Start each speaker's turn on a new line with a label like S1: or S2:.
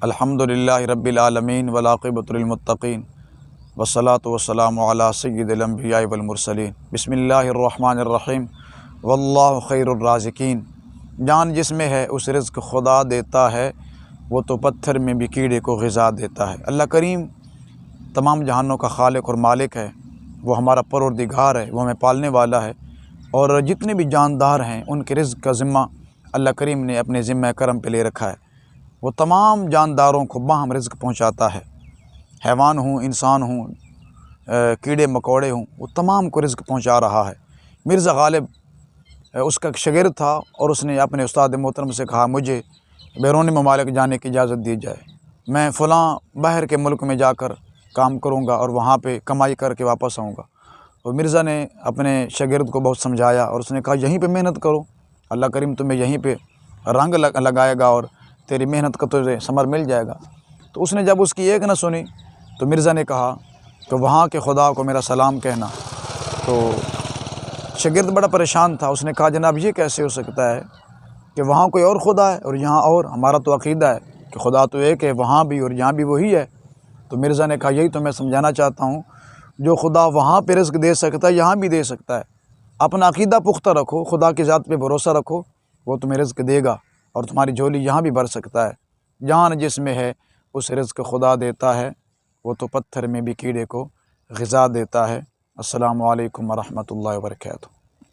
S1: الحمدللہ رب العالمین والعاقبۃ للمتقین والصلاۃ والسلام علی سید الانبیاء والمرسلین بسم اللہ الرحمن الرحیم واللہ خیر الرازقین۔ جان جس میں ہے اس رزق خدا دیتا ہے، وہ تو پتھر میں بھی کیڑے کو غذا دیتا ہے۔ اللہ کریم تمام جہانوں کا خالق اور مالک ہے، وہ ہمارا پروردگار ہے، وہ ہمیں پالنے والا ہے، اور جتنے بھی جاندار ہیں ان کے رزق کا ذمہ اللہ کریم نے اپنے ذمہ کرم پہ لے رکھا ہے۔ وہ تمام جانداروں کو باہم رزق پہنچاتا ہے، حیوان ہوں، انسان ہوں، کیڑے مکوڑے ہوں، وہ تمام کو رزق پہنچا رہا ہے۔ مرزا غالب اس کا ایک شاگرد تھا، اور اس نے اپنے استاد محترم سے کہا مجھے بیرون ممالک جانے کی اجازت دی جائے، میں فلاں باہر کے ملک میں جا کر کام کروں گا اور وہاں پہ کمائی کر کے واپس آؤں گا۔ اور مرزا نے اپنے شاگرد کو بہت سمجھایا اور اس نے کہا یہیں پہ محنت کرو، اللہ کریم تمہیں یہیں پہ رنگ لگائے گا اور تیری محنت کا تجھے ثمر مل جائے گا۔ تو اس نے جب اس کی ایک نہ سنی تو مرزا نے کہا کہ وہاں کے خدا کو میرا سلام کہنا۔ تو شاگرد بڑا پریشان تھا، اس نے کہا جناب یہ کیسے ہو سکتا ہے کہ وہاں کوئی اور خدا ہے اور یہاں اور؟ ہمارا تو عقیدہ ہے کہ خدا تو ایک ہے، وہاں بھی اور یہاں بھی وہی ہے۔ تو مرزا نے کہا یہی تو میں سمجھانا چاہتا ہوں، جو خدا وہاں پہ رزق دے سکتا ہے یہاں بھی دے سکتا ہے۔ اپنا عقیدہ پختہ رکھو، خدا کی ذات پہ بھروسہ رکھو، وہ تمہیں رزق دے گا اور تمہاری جھولی یہاں بھی بھر سکتا ہے۔ جان جس میں ہے اس رزق خدا دیتا ہے، وہ تو پتھر میں بھی کیڑے کو غذا دیتا ہے۔ السلام علیکم ورحمۃ اللہ وبرکاتہ۔